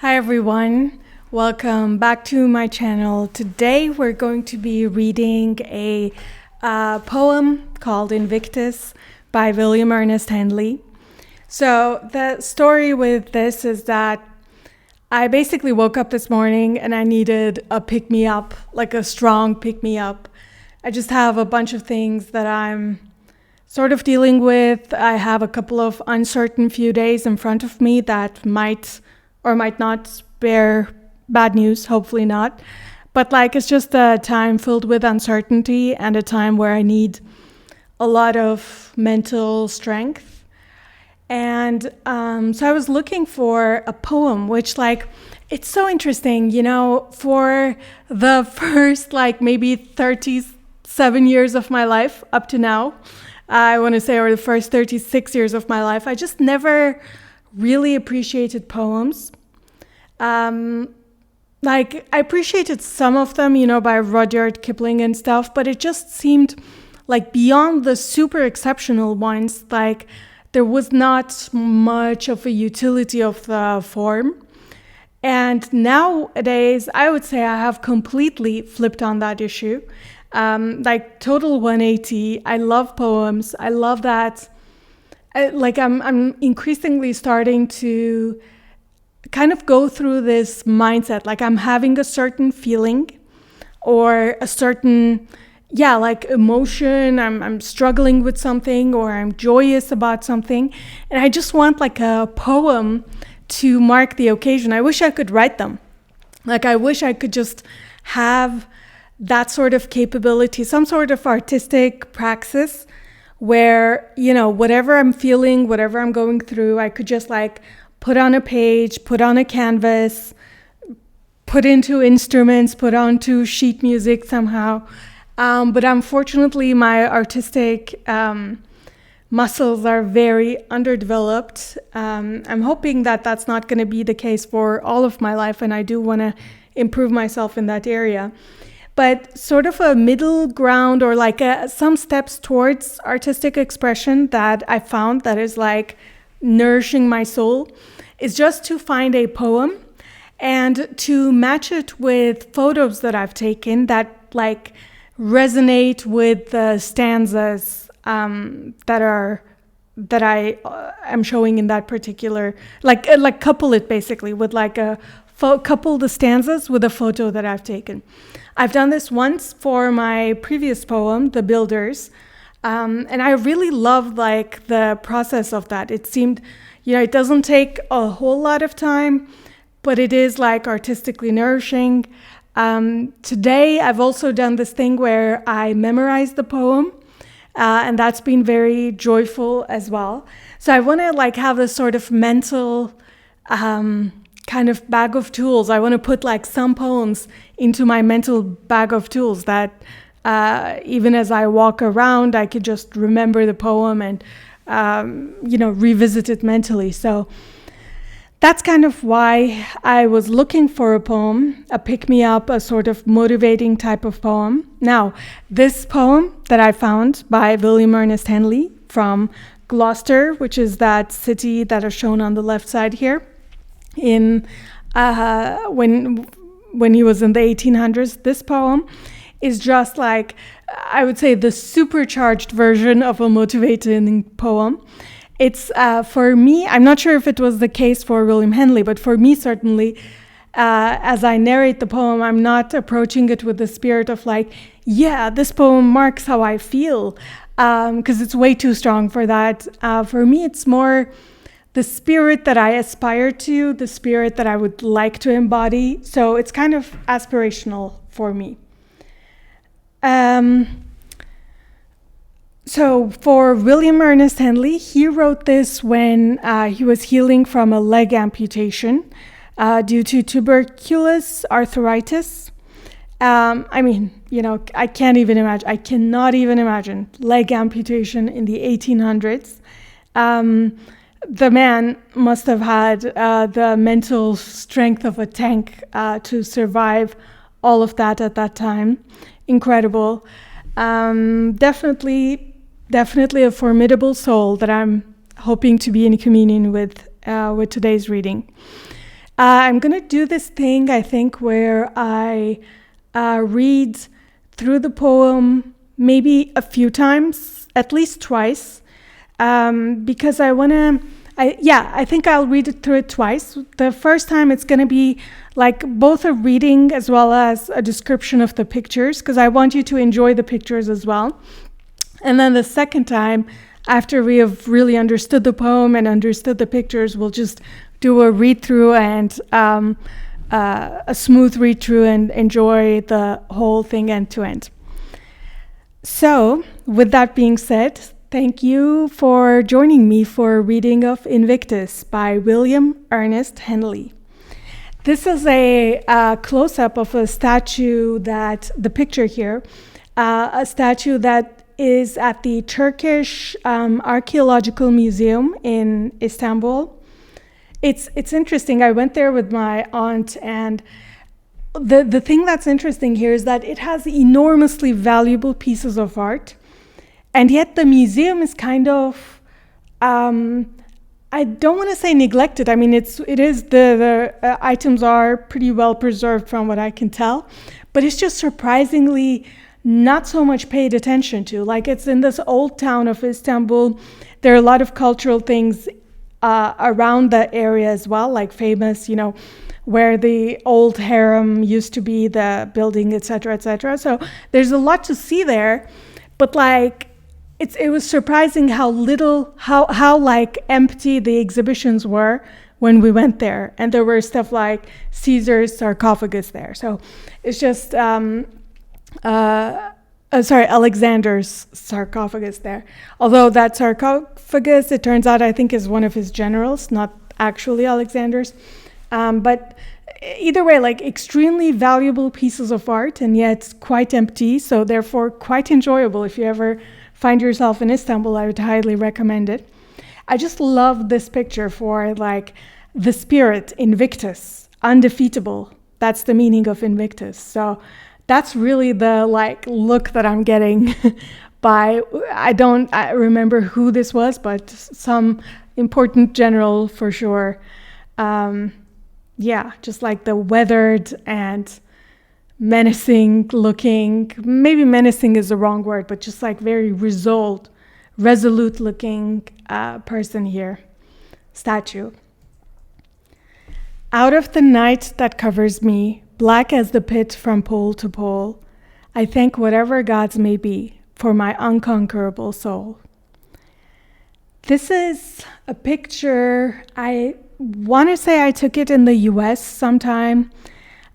Hi everyone, welcome back to my channel. Today we're going to be reading a poem called Invictus by William Ernest Henley. So the story with this is that I basically woke up this morning and I needed a pick-me-up, like a strong pick-me-up. I just have a bunch of things that I'm sort of dealing with. I have a couple of uncertain few days in front of me that might or might not bear bad news, hopefully not. But it's just a time filled with uncertainty and a time where I need a lot of mental strength. And so I was looking for a poem, which it's so interesting, for the first maybe 37 years of my life up to now, I want to say, or the first 36 years of my life, I just never really appreciated poems. I appreciated some of them, by Rudyard Kipling and stuff, but it just seemed beyond the super exceptional ones, there was not much of a utility of the form. And nowadays, I would say I have completely flipped on that issue. Total 180. I love poems. I love that. I'm increasingly starting to kind of go through this mindset. I'm having a certain feeling or a certain, emotion. I'm struggling with something or I'm joyous about something. And I just want a poem to mark the occasion. I wish I could write them. I wish I could just have that sort of capability, some sort of artistic praxis where, whatever I'm feeling, whatever I'm going through, I could just put on a page, put on a canvas, put into instruments, put onto sheet music somehow. But unfortunately, my artistic muscles are very underdeveloped. I'm hoping that that's not going to be the case for all of my life, and I do want to improve myself in that area. But sort of a middle ground or some steps towards artistic expression that I found that is nourishing my soul is just to find a poem and to match it with photos that I've taken that resonate with the stanzas that I am showing in that particular couple it basically with couple the stanzas with a photo that I've taken. I've done this once for my previous poem, The Builders, and I really loved the process of that. It seemed, it doesn't take a whole lot of time, but it is artistically nourishing. Today, I've also done this thing where I memorized the poem, and that's been very joyful as well. So I want to have this sort of mental kind of bag of tools. I want to put some poems into my mental bag of tools that even as I walk around, I could just remember the poem and, revisit it mentally. So that's kind of why I was looking for a poem, a pick-me-up, a sort of motivating type of poem. Now, this poem that I found by William Ernest Henley from Gloucester, which is that city that is shown on the left side here, in when he was in the 1800s, this poem is just I would say the supercharged version of a motivating poem. It's for me, I'm not sure if it was the case for William Henley, but for me certainly, as I narrate the poem, I'm not approaching it with the spirit of this poem marks how I feel, because it's way too strong for that. For me, it's more the spirit that I aspire to, the spirit that I would like to embody. So it's kind of aspirational for me. So for William Ernest Henley, he wrote this when he was healing from a leg amputation due to tuberculous arthritis. I cannot even imagine leg amputation in the 1800s. The man must have had the mental strength of a tank to survive all of that at that time. Incredible. Definitely a formidable soul that I'm hoping to be in communion with today's reading. I'm going to do this thing, I think, where I read through the poem maybe a few times, at least twice, because I want to, I think I'll read it through it twice. The first time it's going to be like both a reading as well as a description of the pictures, because I want you to enjoy the pictures as well. And then the second time, after we have really understood the poem and understood the pictures, we'll just do a read-through and a smooth read-through and enjoy the whole thing end to end. So, with that being said, thank you for joining me for a reading of Invictus by William Ernest Henley. This is a close-up of a statue that, the picture here, a statue that is at the Turkish Archaeological Museum in Istanbul. It's interesting. I went there with my aunt, and the thing that's interesting here is that it has enormously valuable pieces of art, and yet the museum is kind of, I don't want to say neglected. I mean, it is the items are pretty well preserved from what I can tell, but it's just surprisingly not so much paid attention to. Like, it's in this old town of Istanbul. There are a lot of cultural things around the area as well, like famous, where the old harem used to be, the building, etc., etc. So there's a lot to see there, but like it was surprising how little, how like empty the exhibitions were when we went there, and there were stuff like Caesar's sarcophagus there. So it's just Alexander's sarcophagus there. Although that sarcophagus, it turns out, I think, is one of his generals, not actually Alexander's. But either way, like extremely valuable pieces of art, and yet quite empty, so therefore quite enjoyable. If you ever find yourself in Istanbul, I would highly recommend it. I just love this picture for like the spirit, Invictus, undefeatable. That's the meaning of Invictus. So that's really the like look that I'm getting by, I remember who this was, but some important general for sure. Just like the weathered and menacing looking, maybe menacing is the wrong word, but just like very resolute looking person here, statue. Out of the night that covers me, black as the pit from pole to pole, I thank whatever gods may be for my unconquerable soul. This is a picture, I want to say I took it in the US sometime.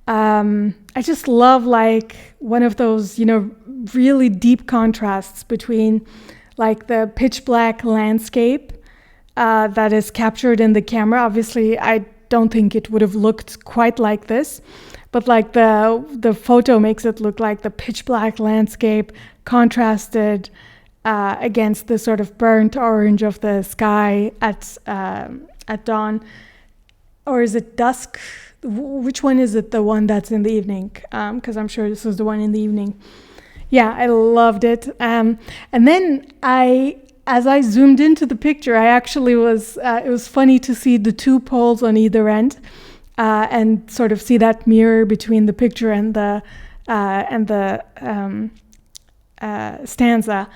I just love like one of those, really deep contrasts between like the pitch black landscape that is captured in the camera. Obviously, I don't think it would have looked quite like this, but like the photo makes it look like the pitch black landscape contrasted against the sort of burnt orange of the sky at dawn. Or is it dusk? Which one is it, the one that's in the evening? Because I'm sure this was the one in the evening. Yeah, I loved it. And then as I zoomed into the picture, I actually it was funny to see the two poles on either end and sort of see that mirror between the picture and the stanza.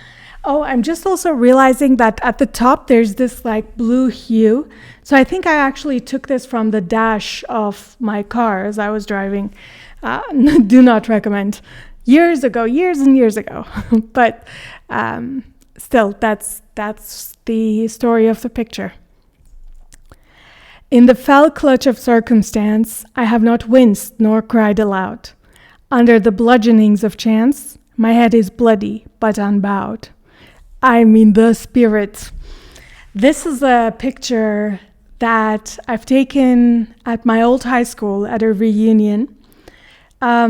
Oh, I'm just also realizing that at the top there's this like blue hue. So I think I actually took this from the dash of my car as I was driving. Do not recommend. Years and years ago. But still, that's the story of the picture. In the fell clutch of circumstance, I have not winced nor cried aloud. Under the bludgeonings of chance, my head is bloody but unbowed. I mean, the spirit. This is a picture that I've taken at my old high school at a reunion. I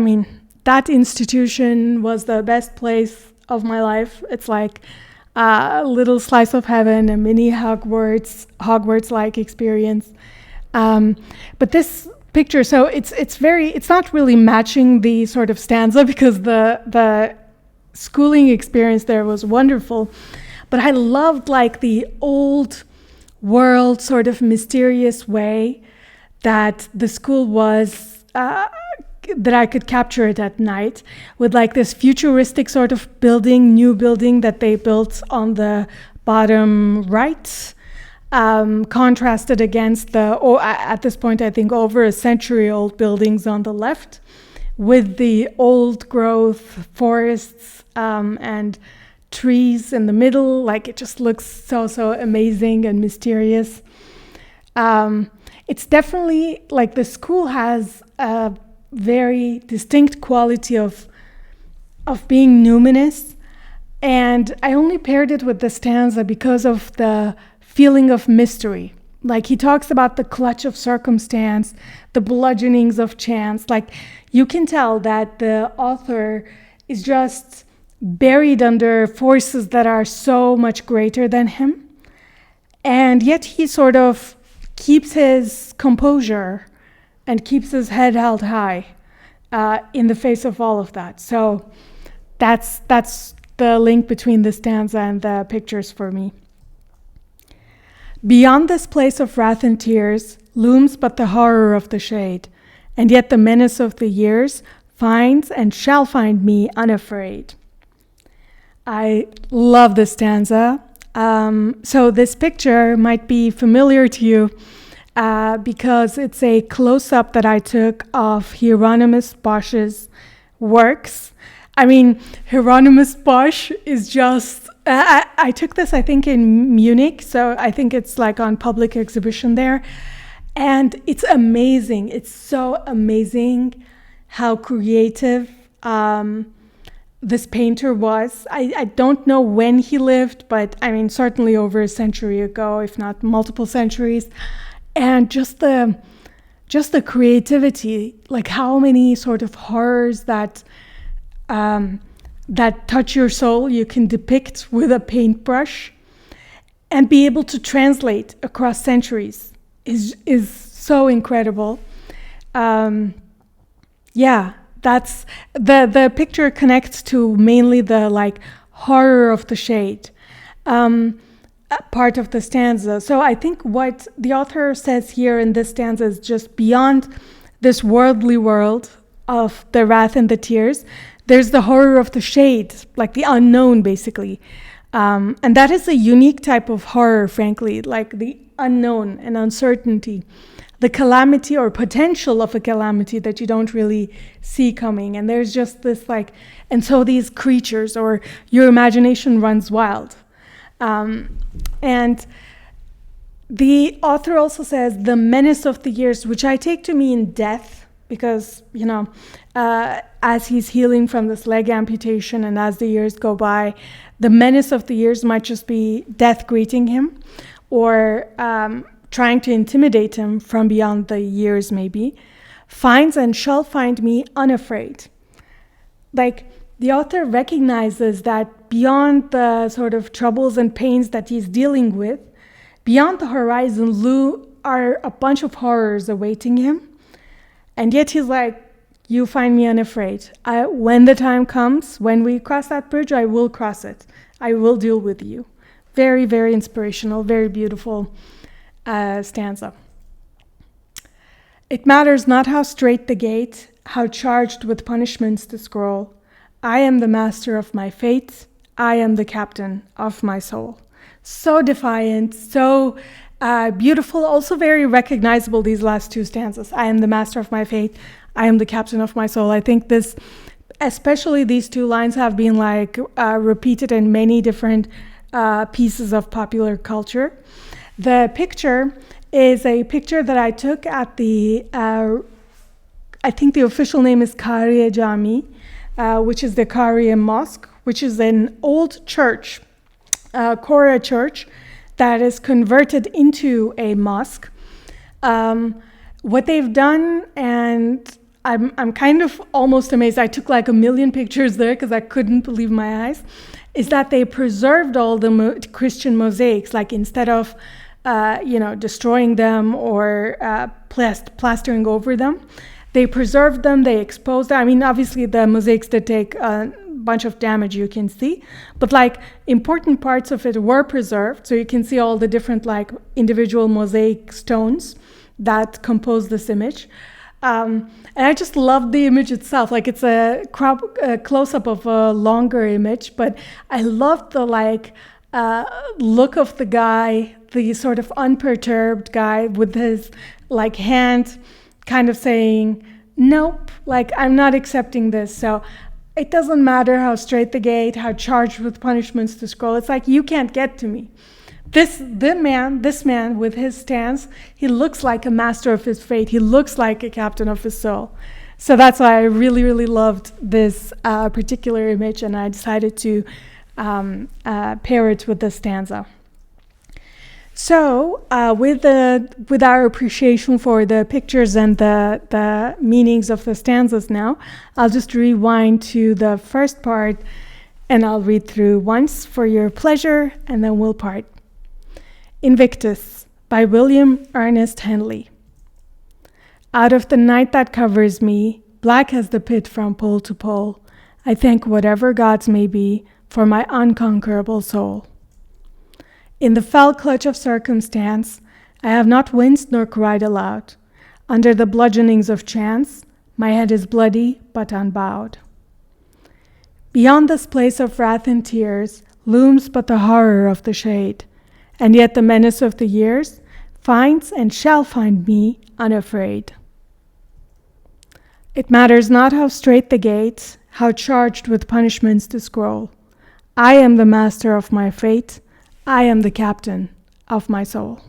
mean, that institution was the best place of my life. It's like a little slice of heaven, a mini Hogwarts-like experience. But this picture, so it's not really matching the sort of stanza because the schooling experience there was wonderful, but I loved like the old world sort of mysterious way that the school was, that I could capture it at night with like this futuristic sort of new building that they built on the bottom right, contrasted against at this point, I think over a century old buildings on the left, with the old growth forests and trees in the middle. Like, it just looks so amazing and mysterious. It's definitely like the school has a very distinct quality of being numinous, and I only paired it with the stanza because of the feeling of mystery. Like, he talks about the clutch of circumstance, the bludgeonings of chance. Like, you can tell that the author is just buried under forces that are so much greater than him, and yet he sort of keeps his composure and keeps his head held high in the face of all of that. So that's the link between the stanza and the pictures for me. Beyond this place of wrath and tears looms but the horror of the shade, and yet the menace of the years finds and shall find me unafraid. I love this stanza. So this picture might be familiar to you because it's a close-up that I took of Hieronymus Bosch's works. I mean, Hieronymus Bosch is just... I took this, I think, in Munich, so I think it's like on public exhibition there. And it's amazing. It's so amazing how creative this painter was. I don't know when he lived, but I mean, certainly over a century ago, if not multiple centuries. And just the creativity, like how many sort of horrors that touch your soul you can depict with a paintbrush and be able to translate across centuries is so incredible. That's the picture connects to mainly the like horror of the shade part of the stanza. So I think what the author says here in this stanza is just beyond this worldly world of the wrath and the tears, there's the horror of the shade, like the unknown, basically. And that is a unique type of horror, frankly, like the unknown and uncertainty, the calamity or potential of a calamity that you don't really see coming. And there's just this like, and so these creatures or your imagination runs wild. And the author also says the menace of the years, which I take to mean death, because, you know, as he's healing from this leg amputation and as the years go by, the menace of the years might just be death greeting him or trying to intimidate him from beyond the years, maybe, finds and shall find me unafraid. Like, the author recognizes that beyond the sort of troubles and pains that he's dealing with, beyond the horizon are a bunch of horrors awaiting him. And yet he's like, you find me unafraid. When the time comes, when we cross that bridge, I will cross it. I will deal with you. Very, very inspirational, very beautiful stanza. It matters not how straight the gate, how charged with punishments the scroll. I am the master of my fate. I am the captain of my soul. So defiant, so beautiful, also very recognizable, these last two stanzas. I am the master of my fate. I am the captain of my soul. I think this, especially these two lines, have been like repeated in many different pieces of popular culture. The picture is a picture that I took at the, I think the official name is Kariye Jami, which is the Kariye Mosque, which is an old church, Kora church, that is converted into a mosque. What they've done, and I'm kind of almost amazed, I took like 1 million pictures there because I couldn't believe my eyes, is that they preserved all the Christian mosaics, like instead of destroying them or plastering over them. They preserved them, they exposed them. I mean, obviously the mosaics did take a bunch of damage, you can see, but like important parts of it were preserved. So you can see all the different like individual mosaic stones that compose this image. And I just love the image itself. Like, it's a close-up of a longer image, but I love the look of the guy, the sort of unperturbed guy with his hand kind of saying, nope, I'm not accepting this. So it doesn't matter how straight the gate, how charged with punishments to scroll. It's like, you can't get to me. This man with his stance, he looks like a master of his fate. He looks like a captain of his soul. So that's why I really, really loved this particular image, and I decided to pair it with the stanza. So with our appreciation for the pictures and the meanings of the stanzas now, I'll just rewind to the first part, and I'll read through once for your pleasure, and then we'll part. Invictus by William Ernest Henley. Out of the night that covers me, black as the pit from pole to pole, I thank whatever gods may be for my unconquerable soul. In the fell clutch of circumstance, I have not winced nor cried aloud. Under the bludgeonings of chance, my head is bloody but unbowed. Beyond this place of wrath and tears looms but the horror of the shade, and yet the menace of the years finds and shall find me unafraid. It matters not how strait the gates, how charged with punishments to scroll. I am the master of my fate. I am the captain of my soul.